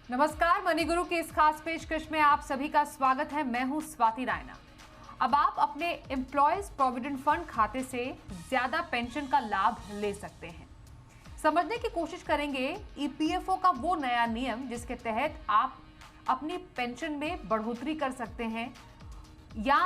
नमस्कार, मनी गुरु की इस खास पेशकश में आप सभी का स्वागत है। मैं हूं स्वाति रायना। अब आप अपने एम्प्लॉयज प्रोविडेंट फंड खाते से ज्यादा पेंशन का लाभ ले सकते हैं। समझने की कोशिश करेंगे ईपीएफओ का वो नया नियम जिसके तहत आप अपनी पेंशन में बढ़ोतरी कर सकते हैं, या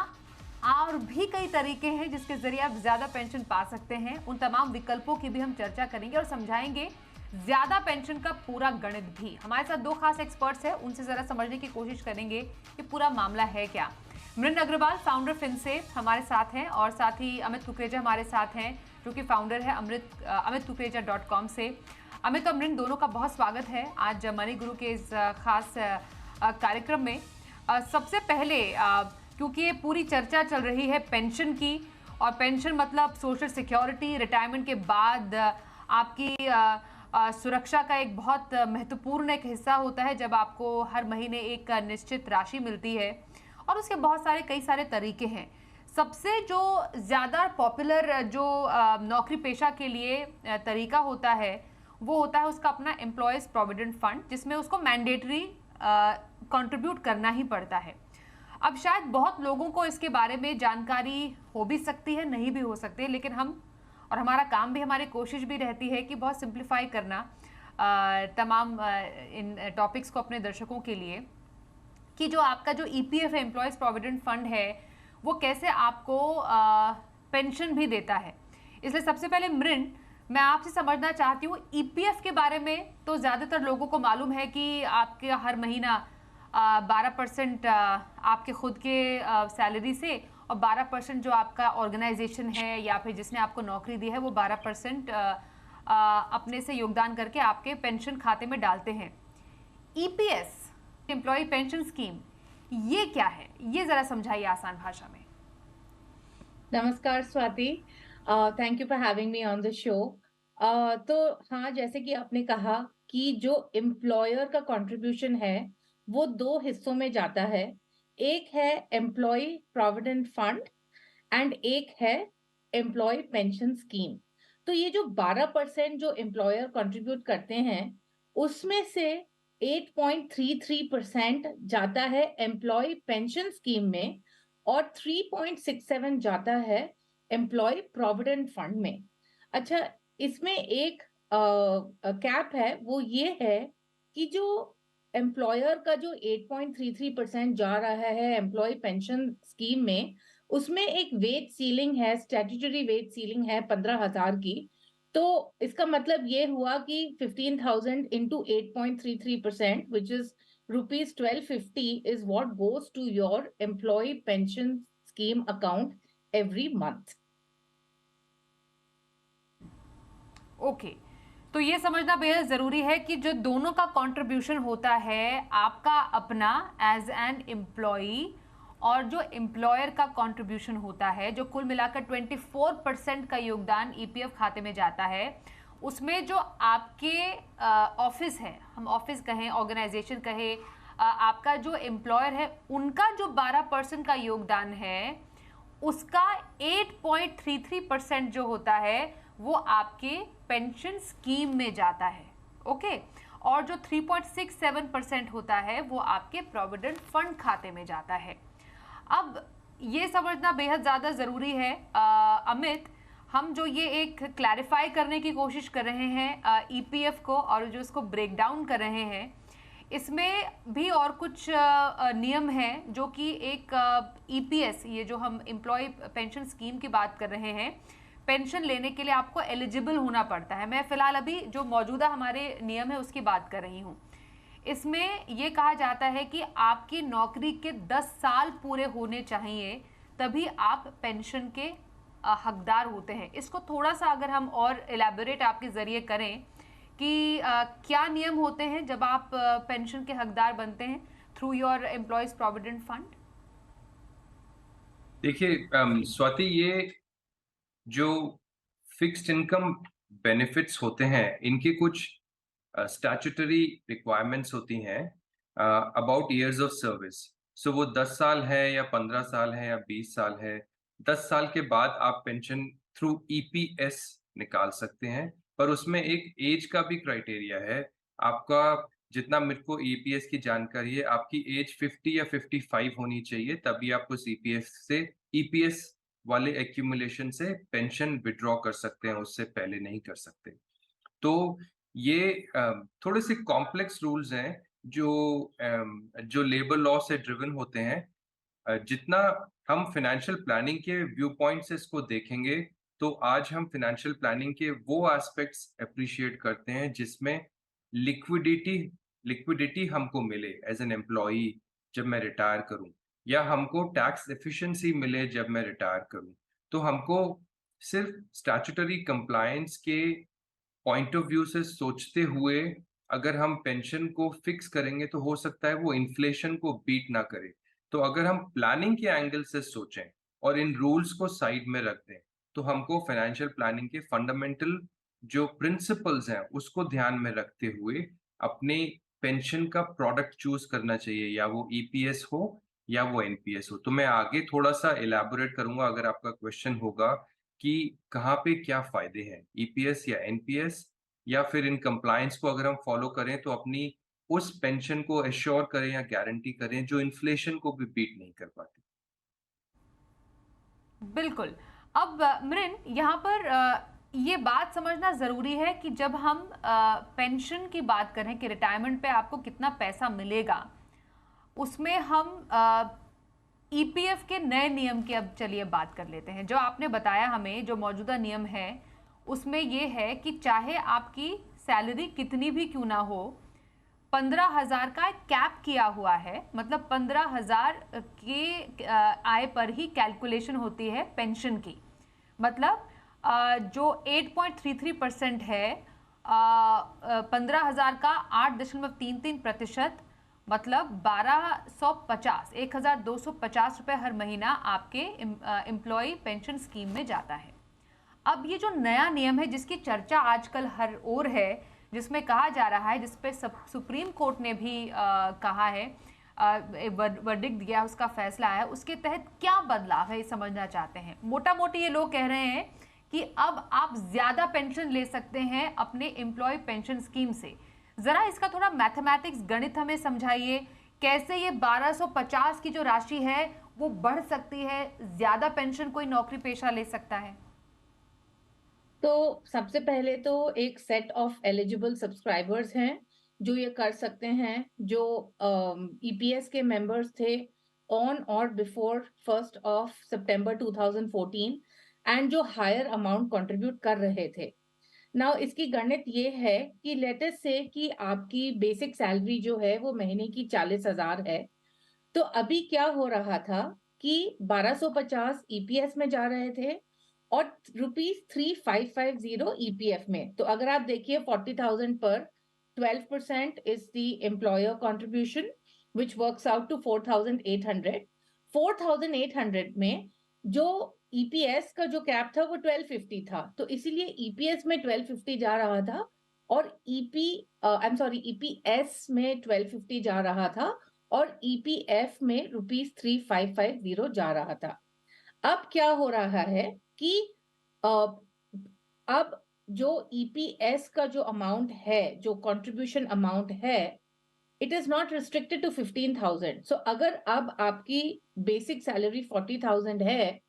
और भी कई तरीके हैं जिसके जरिए आप ज्यादा पेंशन पा सकते हैं। उन तमाम विकल्पों की भी हम चर्चा करेंगे और समझाएंगे ज्यादा पेंशन का पूरा गणित भी। हमारे साथ दो खास एक्सपर्ट्स हैं, उनसे जरा समझने की कोशिश करेंगे कि पूरा मामला है क्या। मृन अग्रवाल फाउंडर फिनसेफ हमारे साथ हैं और साथ ही अमित कुकरेजा हमारे साथ हैं जो कि फाउंडर है amitkukareja.com से। अमित और मृन दोनों का बहुत स्वागत है आज मनी गुरु के इस खास कार्यक्रम में। सबसे पहले क्योंकि ये पूरी चर्चा चल रही है पेंशन की, और पेंशन मतलब सोशल सिक्योरिटी, रिटायरमेंट के बाद आपकी सुरक्षा का एक बहुत महत्वपूर्ण एक हिस्सा होता है जब आपको हर महीने एक निश्चित राशि मिलती है, और उसके बहुत सारे कई सारे तरीके हैं। सबसे जो ज़्यादा पॉपुलर जो नौकरी पेशा के लिए तरीका होता है वो होता है उसका अपना एम्प्लॉयज़ प्रोविडेंट फंड, जिसमें उसको मैंडेटरी कंट्रीब्यूट करना ही पड़ता है। अब शायद बहुत लोगों को इसके बारे में जानकारी हो भी सकती है, नहीं भी हो सकती है, लेकिन हम और हमारा काम भी, हमारी कोशिश भी रहती है कि बहुत सिंप्लीफाई करना तमाम इन टॉपिक्स को अपने दर्शकों के लिए, कि जो आपका जो ईपीएफ है, एम्प्लॉयज़ प्रोविडेंट फंड है, वो कैसे आपको पेंशन भी देता है। इसलिए सबसे पहले मृन, मैं आपसे समझना चाहती हूँ ईपीएफ के बारे में। तो ज़्यादातर लोगों को मालूम है कि आपके हर महीना 12% आपके खुद के सैलरी से और 12% जो आपका ऑर्गेनाइजेशन है या फिर जिसने आपको नौकरी दी है वो 12% अपने से योगदान करके आपके पेंशन खाते में डालते हैं। ईपीएस, एम्प्लॉय पेंशन स्कीम, ये क्या है, ये जरा समझाइए आसान भाषा में। नमस्कार Swati, thank you for having me on the show. तो हाँ, जैसे कि आपने कहा कि जो एम्प्लॉयर का कंट्रीब्यूशन है वो दो हिस्सों में जाता है। एक है एम्प्लॉय प्रोविडेंट फंड एंड एक है एम्प्लॉय पेंशन स्कीम। तो ये जो 12% जो एम्प्लॉयर कंट्रीब्यूट करते हैं उसमें से 8.33% जाता है एम्प्लॉय पेंशन स्कीम में और 3.67 जाता है एम्प्लॉय प्रोविडेंट फंड में। अच्छा, इसमें एक कैप है, वो ये है कि जो एम्प्लॉयर का जो 8.33% जा रहा है एम्प्लॉय पेंशन स्कीम में, उसमें एक वेज सीलिंग है, स्टैट्यूटरी वेज सीलिंग है 15,000 की। तो इसका मतलब ये हुआ कि 15,000 into 8.33%, which is rupees 1250, is what goes to your employee pension scheme account every month. Okay, तो ये समझना बेहद ज़रूरी है कि जो दोनों का कंट्रीब्यूशन होता है, आपका अपना एज एन एम्प्लॉई और जो एम्प्लॉयर का कंट्रीब्यूशन होता है, जो कुल मिलाकर 24% का योगदान ईपीएफ खाते में जाता है, उसमें जो आपके ऑफिस है, हम ऑफिस कहें, ऑर्गेनाइजेशन कहें, आपका जो एम्प्लॉयर है, उनका जो 12% का योगदान है, उसका 8.33% जो होता है वो आपके पेंशन स्कीम में जाता है। ओके, और जो 3.67% होता है वो आपके प्रोविडेंट फंड खाते में जाता है। अब ये समझना बेहद ज़्यादा ज़रूरी है अमित, हम जो ये एक क्लैरिफाई करने की कोशिश कर रहे हैं ईपीएफ को, और जो इसको ब्रेक डाउन कर रहे हैं, इसमें भी और कुछ नियम हैं जो कि एक ईपीएस, ये जो हम एम्प्लॉय पेंशन स्कीम की बात कर रहे हैं, पेंशन लेने के लिए आपको एलिजिबल होना पड़ता है। मैं फिलहाल अभी जो मौजूदा हमारे नियम है उसकी बात कर रही हूँ। इसमें ये कहा जाता है कि आपकी नौकरी के 10 साल पूरे होने चाहिए तभी आप पेंशन के हकदार होते हैं। इसको थोड़ा सा अगर हम और एलैबोरेट आपके ज़रिए करें कि क्या नियम होते हैं जब आप पेंशन के हकदार बनते हैं through your employees provident fund. देखिए स्वाति, ये जो फिक्स्ड इनकम बेनिफिट्स होते हैं इनके कुछ स्टैट्यूटरी रिक्वायरमेंट्स होती हैं अबाउट इयर्स ऑफ सर्विस। सो वो 10 साल है या 15 साल है या 20 साल है। 10 साल के बाद आप पेंशन थ्रू ईपीएस निकाल सकते हैं, पर उसमें एक एज का भी क्राइटेरिया है। आपका जितना मेरे को ईपीएस की जानकारी है, आपकी एज 50 या 55 होनी चाहिए, तभी आप उस ईपीएस वाले एक्यूमुलेशन से पेंशन विड्रॉ कर सकते हैं, उससे पहले नहीं कर सकते। तो ये थोड़े से कॉम्प्लेक्स रूल्स हैं जो लेबर लॉ से ड्रिवन होते हैं। जितना हम फाइनेंशियल प्लानिंग के व्यू पॉइंट से इसको देखेंगे, तो आज हम फाइनेंशियल प्लानिंग के वो एस्पेक्ट्स अप्रिशिएट करते हैं जिसमें लिक्विडिटी लिक्विडिटी हमको मिले एज एन एम्प्लॉई जब मैं रिटायर करूं, या हमको टैक्स एफिशिएंसी मिले जब मैं रिटायर करूं। तो हमको सिर्फ स्टैट्यूटरी कंप्लायंस के पॉइंट ऑफ व्यू से सोचते हुए अगर हम पेंशन को फिक्स करेंगे तो हो सकता है वो इन्फ्लेशन को बीट ना करे। तो अगर हम प्लानिंग के एंगल से सोचें और इन रूल्स को साइड में रख दें, तो हमको फाइनेंशियल प्लानिंग के फंडामेंटल जो प्रिंसिपल्स हैं उसको ध्यान में रखते हुए अपने पेंशन का प्रोडक्ट चूज करना चाहिए, या वो ईपीएस हो या वो एनपीएस हो। तो मैं आगे थोड़ा सा इलैबोरेट करूंगा अगर आपका क्वेश्चन होगा कि कहाँ पे क्या फायदे हैं, ईपीएस या एनपीएस, या फिर इन कंप्लायंस को अगर हम फॉलो करें तो अपनी उस पेंशन को एश्योर करें या गारंटी करें जो इन्फ्लेशन को भी बीट नहीं कर पाती। बिल्कुल। अब मृन, यहाँ पर ये बात समझना ज़रूरी है कि जब हम पेंशन की बात करें कि रिटायरमेंट पे आपको कितना पैसा मिलेगा, उसमें हम ईपीएफ के नए नियम की अब चलिए बात कर लेते हैं। जो आपने बताया हमें, जो मौजूदा नियम है उसमें ये है कि चाहे आपकी सैलरी कितनी भी क्यों ना हो, 15,000 का कैप किया हुआ है, मतलब 15,000 के आय पर ही कैलकुलेशन होती है पेंशन की। मतलब जो 8.33% है, 15,000 का 8.33%, मतलब 1,250 रुपये हर महीना आपके एम्प्लॉय पेंशन स्कीम में जाता है। अब ये जो नया नियम है जिसकी चर्चा आजकल हर ओर है, जिसमें कहा जा रहा है, जिस पे सुप्रीम कोर्ट ने भी कहा है, वर्डिक्ट दिया, उसका फैसला है, उसके तहत क्या बदलाव है ये समझना चाहते हैं। मोटा मोटी ये लोग कह रहे हैं कि अब आप ज्यादा पेंशन ले सकते हैं अपने एम्प्लॉय पेंशन स्कीम से। जरा इसका थोड़ा मैथमेटिक्स, गणित हमें समझाइए, कैसे ये 1250 की जो राशि है वो बढ़ सकती है, ज्यादा पेंशन कोई नौकरी पेशा ले सकता है। तो सबसे पहले तो एक सेट ऑफ एलिजिबल सब्सक्राइबर्स हैं जो ये कर सकते हैं, जो ईपीएस के मेंबर्स थे ऑन और बिफोर 1 सितंबर 2014 एंड जो हायर अमाउंट कंट्रीब्यूट कर रहे थे। नाउ इसकी गणित ये है कि लेट अस से कि आपकी बेसिक सैलरी जो है वो महीने की 40,000 है। तो अभी क्या हो रहा था कि 1250 ईपीएस में जा रहे थे और ₹3,550 ईपीएफ में। तो अगर आप देखिए 40,000 पर 12% is the employer contribution which works out to 4,800। 4,800 में जो ईपीएस का जो कैप था वो 1250 था, तो इसीलिए ईपीएस में 1250 जा रहा था और ईपीएस में 1250 जा रहा था और ईपीएफ में ₹3,550 जा रहा था। अब क्या हो रहा है कि अब जो ईपीएस का जो अमाउंट है, जो कंट्रीब्यूशन अमाउंट है, it is not restricted to 15,000। So अगर अब आपकी बेसिक सैलरी 40,000 है,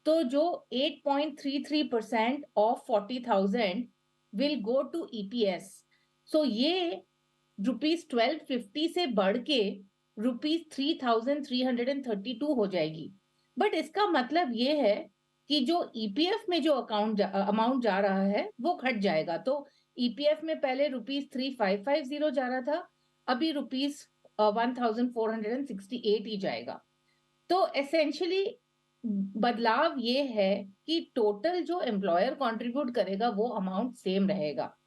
तो जो 8.33% of 40,000 will go to EPS. So ये ₹1250 से बढ़ के ₹3,332 हो जाएगी। बट इसका मतलब ये है कि जो ईपीएफ में जो अमाउंट जा रहा है वो घट जाएगा। तो ईपीएफ में पहले ₹3,550 जा रहा था, अभी ₹1,468 ही जाएगा। तो एसेंशियली बदलाव ये है कि टोटल जो एम्प्लॉयर कंट्रीब्यूट करेगा वो अमाउंट सेम रहेगा,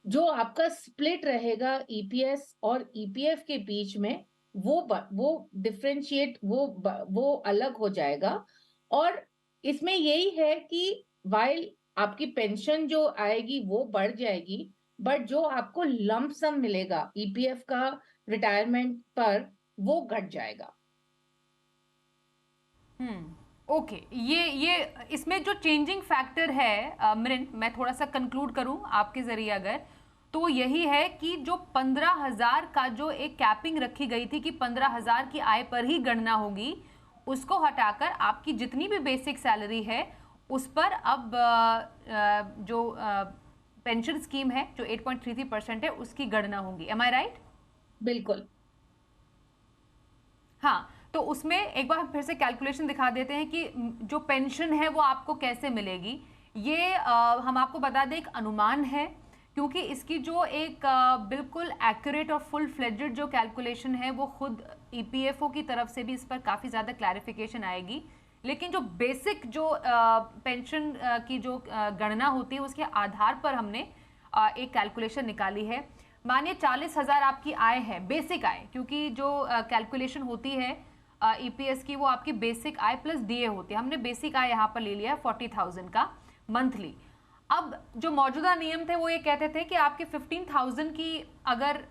जो आपका स्प्लिट रहेगा ईपीएस और ईपीएफ के बीच में वो डिफरेंशिएट वो अलग हो जाएगा। और इसमें यही है कि वाइल आपकी पेंशन जो आएगी वो बढ़ जाएगी, बट जो आपको लंप सम मिलेगा ईपीएफ का रिटायरमेंट पर वो घट जाएगा। ओके, ये इसमें जो चेंजिंग फैक्टर है, मृन, मैं थोड़ा सा कंक्लूड करूं आपके जरिए अगर, तो यही है कि जो 15,000 का जो एक कैपिंग रखी गई थी कि 15,000 की आय पर ही गणना होगी, उसको हटाकर आपकी जितनी भी बेसिक सैलरी है उस पर अब जो पेंशन स्कीम है जो 8.33% है उसकी गणना होगी। एम आई राइट? बिल्कुल। हाँ, तो उसमें एक बार हम फिर से कैलकुलेशन दिखा देते हैं कि जो पेंशन है वो आपको कैसे मिलेगी। ये हम आपको बता दें एक अनुमान है, क्योंकि इसकी जो एक बिल्कुल एक्यूरेट और फुल फ्लेजेड जो कैलकुलेशन है वो खुद ईपीएफओ की तरफ से भी इस पर काफ़ी ज़्यादा क्लैरिफिकेशन आएगी। लेकिन जो बेसिक जो पेंशन की जो गणना होती है उसके आधार पर हमने एक कैलकुलेशन निकाली है। मानिए 40,000 आपकी आय है, बेसिक आय, क्योंकि जो कैलकुलेशन होती है ईपीएस की वो आपकी बेसिक आय प्लस डीए होती है। हमने बेसिक आय यहाँ पर ले लिया है 40,000 का मंथली। अब जो मौजूदा नियम थे वो ये कहते थे कि आपके 15,000 की अगर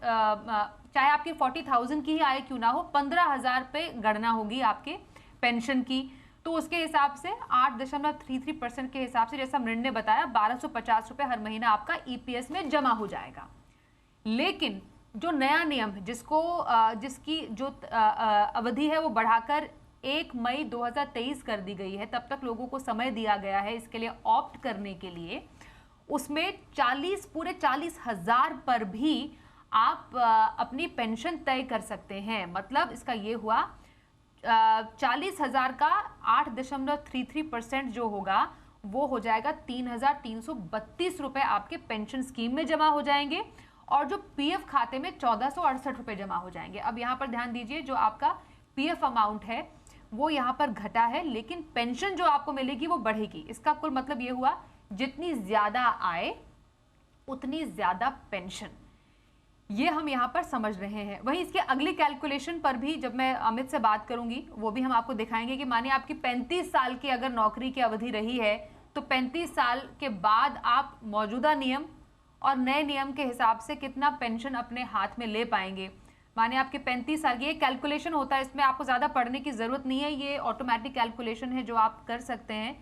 चाहे आपकी 40,000 की ही आय क्यों ना हो, 15,000 पे गणना होगी आपके पेंशन की। तो उसके हिसाब से 8.33% के हिसाब से, जैसा मृण ने बताया, 1,250 रुपये हर महीना आपका ईपीएस में जमा हो जाएगा। लेकिन जो नया नियम है जिसकी जो अवधि है वो बढ़ाकर 1 मई 2023 कर दी गई है, तब तक लोगों को समय दिया गया है इसके लिए ऑप्ट करने के लिए। उसमें पूरे 40,000 पर भी आप अपनी पेंशन तय कर सकते हैं। मतलब इसका ये हुआ 40,000 का 8.33% जो होगा वो हो जाएगा 3,332 रुपये आपके पेंशन स्कीम में जमा हो जाएंगे, और जो पीएफ खाते में 1,468 रुपये जमा हो जाएंगे। अब यहाँ पर ध्यान दीजिए, जो आपका पीएफ अमाउंट है वो यहाँ पर घटा है, लेकिन पेंशन जो आपको मिलेगी वो बढ़ेगी। इसका कुल मतलब ये हुआ जितनी ज्यादा आय उतनी ज्यादा पेंशन, ये हम यहाँ पर समझ रहे हैं। वहीं इसके अगली कैलकुलेशन पर भी जब मैं अमित से बात करूंगी वो भी हम आपको दिखाएंगे कि मानिए आपकी 35 साल की अगर नौकरी की अवधि रही है तो 35 साल के बाद आप मौजूदा नियम और नए नियम के हिसाब से कितना पेंशन अपने हाथ में ले पाएंगे। माने आपके 35 साल की, ये कैलकुलेशन होता है, इसमें आपको ज़्यादा पढ़ने की ज़रूरत नहीं है, ये ऑटोमेटिक कैलकुलेशन है जो आप कर सकते हैं।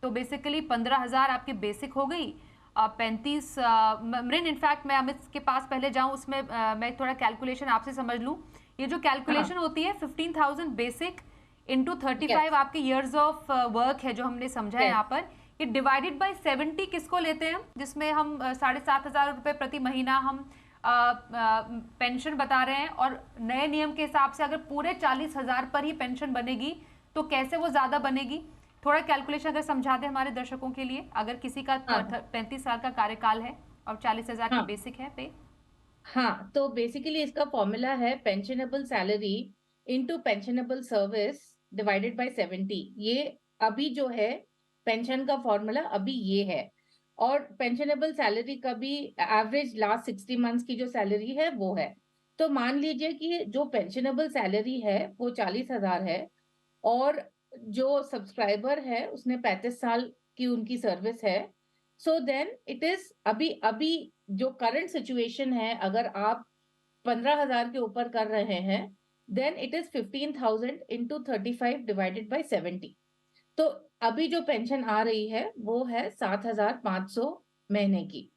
तो बेसिकली 15,000 आपकी बेसिक हो गई, 35 मृन, इनफैक्ट मैं अमित के पास पहले जाऊं, उसमें मैं थोड़ा कैलकुलेशन आपसे समझ लूं। ये जो कैलकुलेशन होती है 15,000 बेसिक इंटू 35 आपके ईयर्स ऑफ वर्क है जो हमने समझा है यहाँ पर, ये डिवाइडेड बाय 70 किसको लेते हैं हम, जिसमें हम 7,500 रुपये प्रति महीना हम पेंशन बता रहे हैं, और नए नियम के हिसाब से अगर पूरे 40,000 पर ही पेंशन बनेगी तो कैसे वो ज्यादा बनेगी। थोड़ा कैलकुलेशन अगर समझा दें हमारे दर्शकों के लिए, अगर किसी का 35 साल का कार्यकाल है और 40,000 का बेसिक है पे। हाँ, तो बेसिकली इसका फॉर्मूला है pensionable salary into pensionable service divided by 70। ये अभी जो है पेंशन का फॉर्मूला अभी ये है, और पेंशनेबल सैलरी का भी एवरेज लास्ट 60 मंथ्स की जो सैलरी है वो है। तो मान लीजिए कि जो पेंशनेबल सैलरी है वो 40,000 है, और जो सब्सक्राइबर है उसने 35 साल की उनकी सर्विस है। सो देन इट इज अभी जो करंट सिचुएशन है, अगर आप 15,000 के ऊपर कर रहे हैं then it is 15,000 into 35 divided by 70। तो अभी जो पेंशन आ रही है वो है 7,500 महीने की।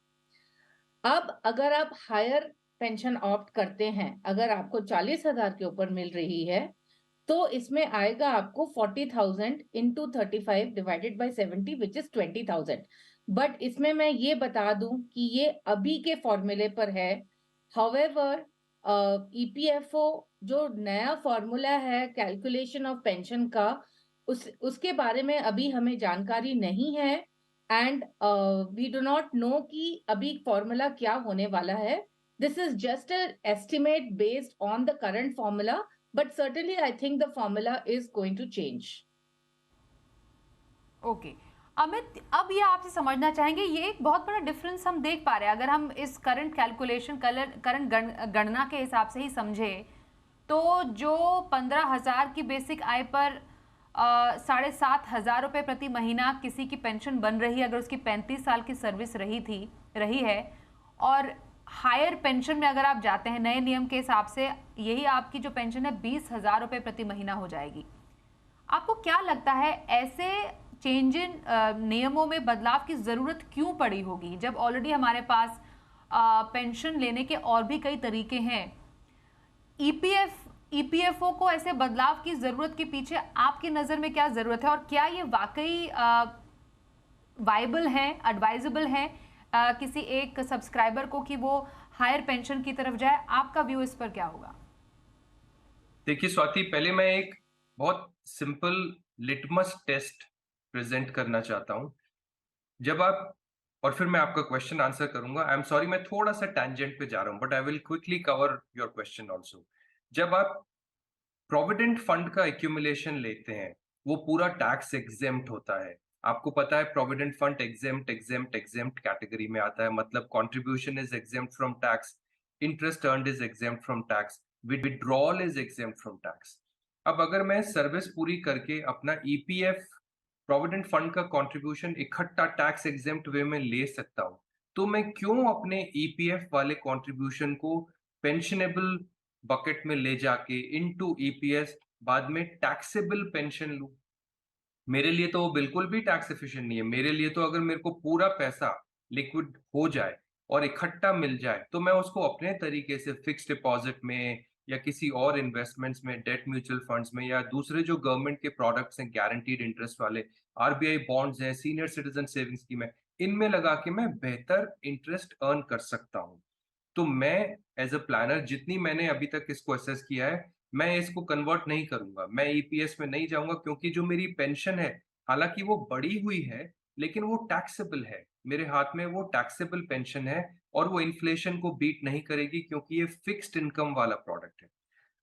अब अगर आप हायर पेंशन ऑप्ट करते हैं, अगर आपको 40,000 के ऊपर मिल रही है तो इसमें आएगा आपको 40,000 into 35 divided by 70 which is 20,000। But इसमें मैं ये बता दूं कि ये अभी के फॉर्मूले पर है। हाउएवर ईपीएफओ जो नया फॉर्मूला है कैलकुलेशन ऑफ पेंशन का, उसके बारे में अभी हमें जानकारी नहीं है, and we do not know कि अभी फॉर्मूला क्या होने वाला है। This is just a estimate based on the current formula, but certainly I think the formula is going to change. Okay. Amit, अब ये आपसे समझना चाहेंगे, ये एक बहुत बड़ा डिफरेंस हम देख पा रहे हैं। अगर हम इस करंट कैलकुलेशन करंट गणना के हिसाब से ही समझे तो जो 15,000 की बेसिक आय पर 7,500 रुपये प्रति महीना किसी की पेंशन बन रही है अगर उसकी 35 साल की सर्विस रही है, और हायर पेंशन में अगर आप जाते हैं नए नियम के हिसाब से, यही आपकी जो पेंशन है 20,000 रुपये प्रति महीना हो जाएगी। आपको क्या लगता है ऐसे चेंज इन नियमों में बदलाव की जरूरत क्यों पड़ी होगी, जब ऑलरेडी हमारे पास पेंशन लेने के और भी कई तरीके हैं। ईपीएफओ को ऐसे बदलाव की जरूरत के पीछे आपकी नजर में क्या जरूरत है, और क्या ये वाकई वाइबल है, एडवाइजेबल है किसी एक सब्सक्राइबर को कि वो हायर पेंशन की तरफ जाए? आपका व्यू इस पर क्या होगा? देखिए स्वाति, पहले मैं एक बहुत सिंपल लिटमस टेस्ट प्रेजेंट करना चाहता हूं। जब आप, और फिर मैं आपका क्वेश्चन आंसर करूंगा। आई एम सॉरी, मैं थोड़ा सा टैंजेंट पे जा रहा हूं, but I will quickly cover your question also. जब आप प्रोविडेंट फंड का एक्यूमुलेशन लेते हैं, वो पूरा टैक्स एग्जेम्प्ट होता है। आपको पता है provident fund exempt exempt exempt category में आता है, मतलब contribution is exempt from tax, interest earned is exempt from tax, withdrawal is exempt from tax. अब अगर मैं सर्विस पूरी करके अपना ईपीएफ प्रोविडेंट फंड का कंट्रीब्यूशन इकट्ठा टैक्स एग्जेम्प्ट वे में ले सकता हूं, तो मैं क्यों अपने ईपीएफ वाले कंट्रीब्यूशन को पेंशनेबल बकेट में ले जाके इनटू ईपीएस बाद में टैक्सेबल पेंशन लूं? मेरे लिए तो वो बिल्कुल भी टैक्स एफिशिएंट नहीं है। मेरे लिए तो अगर मेरे को पूरा पैसा लिक्विड हो जाए और इकट्ठा मिल जाए, तो मैं उसको अपने तरीके से फिक्स डिपॉजिट में या किसी और इन्वेस्टमेंट्स में, डेट म्यूचुअल फंड्स में, या दूसरे जो गवर्नमेंट के प्रोडक्ट्स हैं गारंटीड इंटरेस्ट वाले, आरबीआई बॉन्ड्स हैं, सीनियर सिटीजन सेविंग स्कीम है, इनमें लगा के मैं बेहतर इंटरेस्ट अर्न कर सकता हूं। तो मैं एज अ प्लानर, जितनी मैंने अभी तक इसको असेस किया है, मैं इसको कन्वर्ट नहीं करूंगा, मैं ईपीएस में नहीं जाऊंगा, क्योंकि जो मेरी पेंशन है, हालांकि वो बढ़ी हुई है, लेकिन वो टैक्सेबल है। मेरे हाथ में वो टैक्सेबल पेंशन है और वो इन्फ्लेशन को बीट नहीं करेगी, क्योंकि ये फिक्स्ड इनकम वाला प्रोडक्ट है।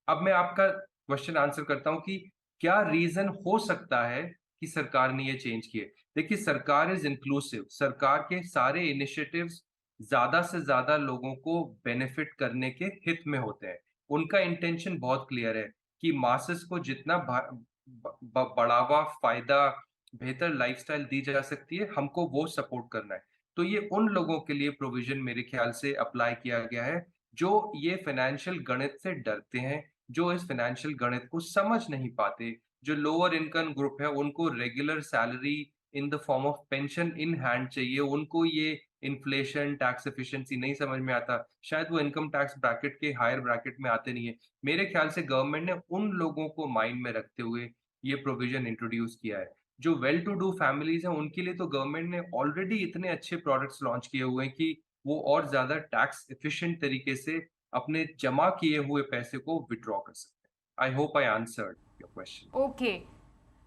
अब मैं आपका क्वेश्चन आंसर करता हूं कि क्या रीजन हो सकता है कि सरकार ने ये चेंज किए। देखिए, सरकार इज इंक्लूसिव। सरकार के सारे इनिशिएटिव्स ज्यादा से ज्यादा लोगों को बेनिफिट करने के हित में होते हैं। उनका इंटेंशन बहुत क्लियर है कि मासेस को जितना बढ़ावा, फायदा, बेहतर लाइफस्टाइल दी जा सकती है, हमको वो सपोर्ट करना है। तो ये उन लोगों के लिए प्रोविजन मेरे ख्याल से अप्लाई किया गया है जो ये फाइनेंशियल गणित से डरते हैं, जो इस फाइनेंशियल गणित को समझ नहीं पाते। जो लोअर इनकम ग्रुप है, उनको regular salary in the form of pension in hand चाहिए, उनको ये इन्फ्लेशन, टैक्स एफिशिएंसी नहीं समझ में आता, शायद वो इनकम टैक्स ब्रैकेट के हायर ब्रैकेट में आते नहीं है। मेरे ख्याल से गवर्नमेंट ने उन लोगों को माइंड में रखते हुए ये प्रोविजन इंट्रोड्यूस किया है। जो वेल टू डू फैमिलीज हैं, उनके लिए तो गवर्नमेंट ने ऑलरेडी इतने अच्छे प्रोडक्ट्स लॉन्च किए हुए हैं कि वो और ज्यादा टैक्स एफिशिएंट तरीके से अपने जमा किए हुए पैसे को विड्रॉ कर सकते हैं। I hope I answered your question. Okay,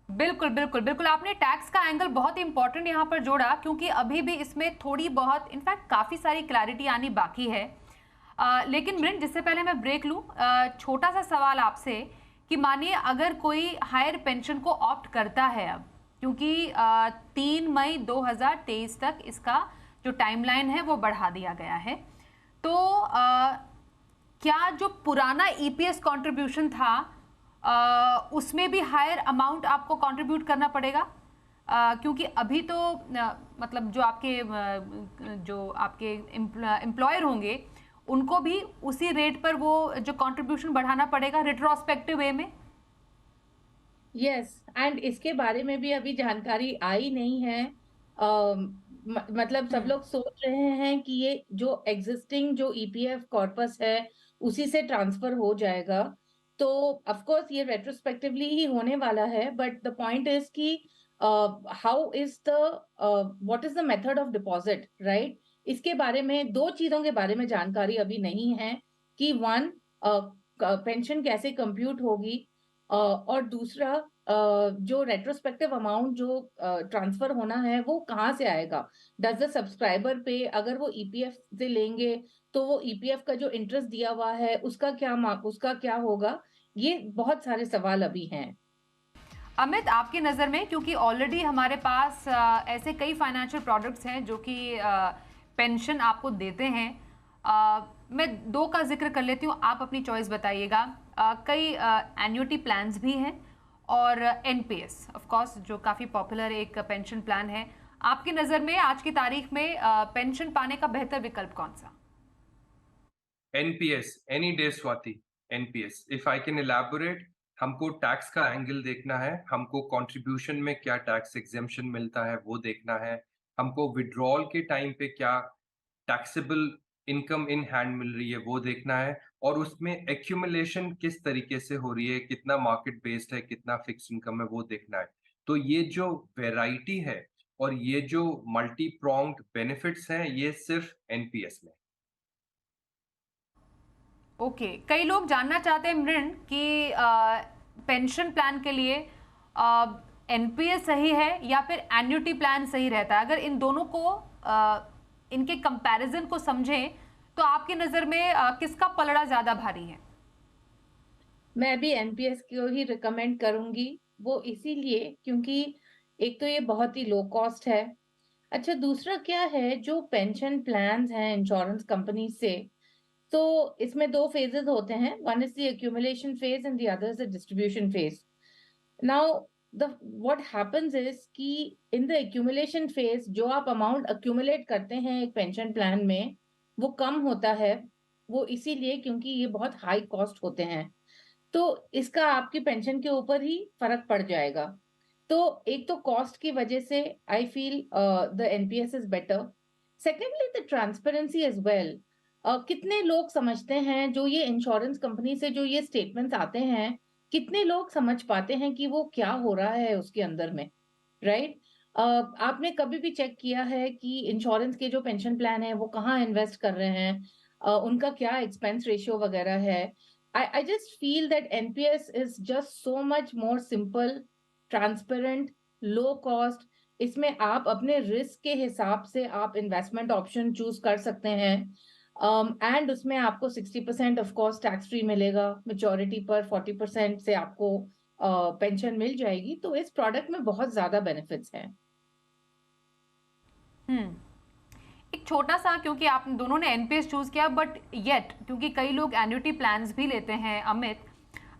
बिल्कुल बिल्कुल बिल्कुल, आपने टैक्स का एंगल बहुत इंपॉर्टेंट यहाँ पर जोड़ा, क्योंकि अभी भी इसमें थोड़ी बहुत, इनफैक्ट काफ़ी सारी क्लैरिटी आनी बाकी है। लेकिन मृण, जिससे पहले मैं ब्रेक लूँ, छोटा सा सवाल आपसे कि मानिए अगर कोई हायर पेंशन को ऑप्ट करता है अब, क्योंकि 3 मई 2023 तक इसका जो टाइमलाइन है वो बढ़ा दिया गया है, तो क्या जो पुराना ईपीएस कंट्रीब्यूशन था उसमें भी हायर अमाउंट आपको कंट्रीब्यूट करना पड़ेगा? क्योंकि अभी तो मतलब जो आपके एम्प्लॉयर होंगे, उनको भी उसी रेट पर वो जो कंट्रीब्यूशन बढ़ाना पड़ेगा रिट्रोस्पेक्टिव वे में। यस, एंड इसके बारे में भी अभी जानकारी आई नहीं है। मतलब सब लोग सोच रहे हैं कि ये जो एग्जिस्टिंग जो ईपीएफ कॉर्पस है उसी से ट्रांसफर हो जाएगा, तो ऑफ कोर्स ये रेट्रोस्पेक्टिवली ही होने वाला है, बट द पॉइंट इज कि how is the what is the method of deposit, right? इसके बारे में दो चीजों के बारे में जानकारी अभी नहीं है कि वन, पेंशन कैसे कंप्यूट होगी, और दूसरा जो रेट्रोस्पेक्टिव अमाउंट जो ट्रांसफर होना है वो कहाँ से आएगा। डज द सब्सक्राइबर पे, अगर वो ईपीएफ से लेंगे तो वो ईपीएफ का जो इंटरेस्ट दिया हुआ है उसका क्या होगा? ये बहुत सारे सवाल अभी हैं। अमित, आपकी नज़र में, क्योंकि ऑलरेडी हमारे पास ऐसे कई फाइनेंशियल प्रोडक्ट्स हैं जो कि पेंशन आपको देते हैं, मैं दो का जिक्र कर लेती हूँ, आप अपनी चॉइस बताइएगा। कई एन्युटी प्लान्स भी हैं और एनपीएस, ऑफ कोर्स, जो काफ़ी पॉपुलर एक पेंशन प्लान है। आपकी नज़र में आज की तारीख में पेंशन पाने का बेहतर विकल्प कौन सा? NPS, any day Swati, NPS. If I can elaborate, हमको टैक्स का एंगल देखना है, हमको कंट्रीब्यूशन में क्या टैक्स एग्जेम्पशन मिलता है वो देखना है, हमको विड्रॉल के टाइम पे क्या टैक्सेबल इनकम इन हैंड मिल रही है वो देखना है, और उसमें एक्यूमुलेशन किस तरीके से हो रही है, कितना मार्केट बेस्ड है, कितना फिक्स्ड इनकम है वो देखना है। तो ये जो वैरायटी है और ये जो मल्टी प्रोंग्ड बेनिफिट्स हैं, ये सिर्फ एनपीएस में। ओके, कई लोग जानना चाहते हैं मृण कि पेंशन प्लान के लिए एनपीएस सही है या फिर एन्युटी प्लान सही रहता है। अगर इन दोनों को इनके कंपैरिजन को समझें तो आपकी नजर में किसका पलड़ा ज्यादा भारी है? मैं भी एनपीएस को ही रिकमेंड करूंगी, वो इसीलिए क्योंकि एक तो ये बहुत ही लो कॉस्ट है। अच्छा, दूसरा क्या है, जो पेंशन प्लान्स हैं इंश्योरेंस कंपनी से, तो इसमें दो फेजेस होते हैं, one is the accumulation phase and the other is the distribution phase. Now the what happens is कि इन द एक्यूमुलेशन फेज जो आप अमाउंट एक्यूमुलेट करते हैं एक पेंशन प्लान में, वो कम होता है। वो इसीलिए क्योंकि ये बहुत हाई कॉस्ट होते हैं, तो इसका आपकी पेंशन के ऊपर ही फर्क पड़ जाएगा। तो एक तो कॉस्ट की वजह से I feel the NPS is better. Secondly the transparency as well. कितने लोग समझते हैं, जो ये इंश्योरेंस कंपनी से जो ये स्टेटमेंट्स आते हैं, कितने लोग समझ पाते हैं कि वो क्या हो रहा है उसके अंदर में, राइट? आपने कभी भी चेक किया है कि इंश्योरेंस के जो पेंशन प्लान है वो कहाँ इन्वेस्ट कर रहे हैं, उनका क्या एक्सपेंस रेशियो वगैरह है? I just feel that NPS is just so much more simple, transparent, low cost. इसमें आप अपने रिस्क के हिसाब से आप इन्वेस्टमेंट ऑप्शन चूज कर सकते हैं, एंड उसमें आपको 60% ऑफ कोर्स टैक्स फ्री मिलेगा, मेच्योरिटी पर 40% से आपको पेंशन मिल जाएगी। तो इस प्रोडक्ट में बहुत ज्यादा बेनिफिट्स हैं। एक छोटा सा, क्योंकि आप दोनों ने एनपीएस चूज किया, बट येट क्योंकि कई लोग एन्युटी प्लान्स भी लेते हैं, अमित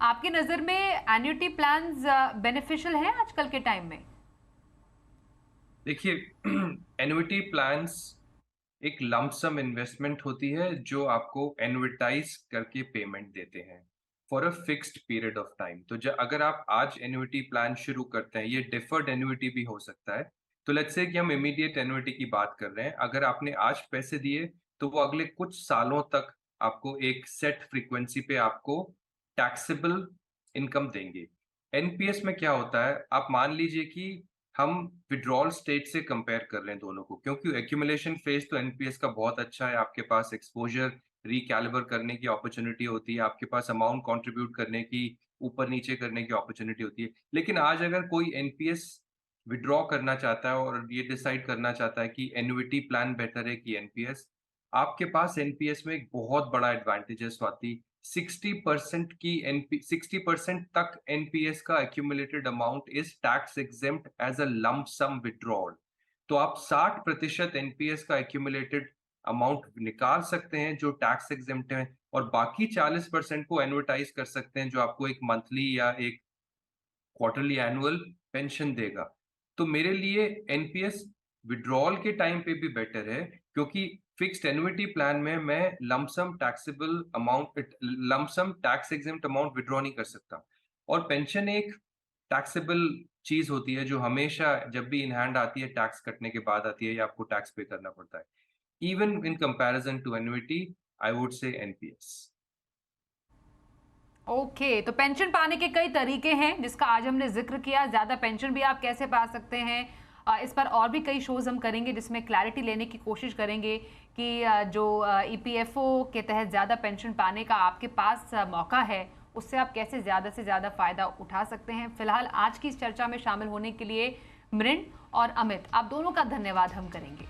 आपकी नजर में एन्युटी प्लान्स बेनिफिशियल है आजकल के टाइम में? देखिए, एन्युटी प्लान्स एक लंप सम इन्वेस्टमेंट होती है जो आपको एन्युटाइज करके पेमेंट देते हैं for a fixed period of time. तो अगर आप आज एन्युटी प्लान शुरू करते हैं, ये डिफर्ड एन्युटी भी हो सकता है। तो लेट्स से कि हम इमीडिएट एन्युटी की बात कर रहे हैं, अगर आपने आज पैसे दिए तो वो अगले कुछ सालों तक आपको एक सेट फ्रीक्वेंसी पे आपको टैक्सेबल इनकम देंगे। एनपीएस में क्या होता है, आप मान लीजिए कि हम विड्रॉल स्टेज से कंपेयर कर रहे हैं दोनों को, क्योंकि एक्यूमुलेशन फेज तो एनपीएस का बहुत अच्छा है, आपके पास एक्सपोजर रिकैलिबर करने की अपॉर्चुनिटी होती है, आपके पास अमाउंट कंट्रीब्यूट करने की, ऊपर नीचे करने की अपॉर्चुनिटी होती है। लेकिन आज अगर कोई एनपीएस विड्रॉ करना चाहता है और ये डिसाइड करना चाहता है कि एन्युटी प्लान बेटर है कि एनपीएस, आपके पास एनपीएस में एक बहुत बड़ा एडवांटेज है स्वाति। 60% तक एनपीएस का accumulated amount is tax exempt as a lump sum withdrawal. तो आप 60% एनपीएस का एक्यूमुलेटेड अमाउंट निकाल सकते हैं जो टैक्स एग्जेम्प्ट है, और बाकी 40% को एनवर्टाइज कर सकते हैं जो आपको एक मंथली या एक क्वार्टरली एनुअल पेंशन देगा। तो मेरे लिए एनपीएस विड्रॉल के टाइम पे भी बेटर है, क्योंकि फिक्स्ड एन्युटी प्लान में मैं lump sum taxable amount, lump sum tax exempt amount withdraw नहीं कर सकता। और पेंशन एक टैक्सेबल चीज होती है जो हमेशा जब भी इन हैंड आती है टैक्स कटने के बाद आती है, या आपको टैक्स पे करना पड़ता है। Even in comparison to annuity, I would say NPS. Okay, तो पेंशन पाने के कई तरीके हैं जिसका आज हमने जिक्र किया। ज़्यादा पेंशन भी आप कैसे पा सकते हैं, इस पर और भी कई शोज हम करेंगे जिसमें क्लैरिटी लेने की कोशिश करेंगे कि जो ईपीएफओ के तहत ज़्यादा पेंशन पाने का आपके पास मौका है, उससे आप कैसे ज़्यादा से ज़्यादा फ़ायदा उठा सकते हैं। फिलहाल आज की इस चर्चा में शामिल होने के लिए मृण और अमित, आप दोनों का धन्यवाद हम करेंगे।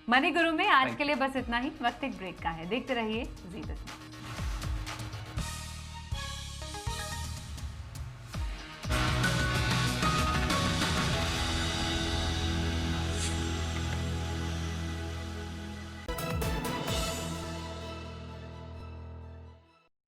मनी गुरु में आज के लिए बस इतना ही। वक्त एक ब्रेक का है, देखते रहिए जी बिजनेस।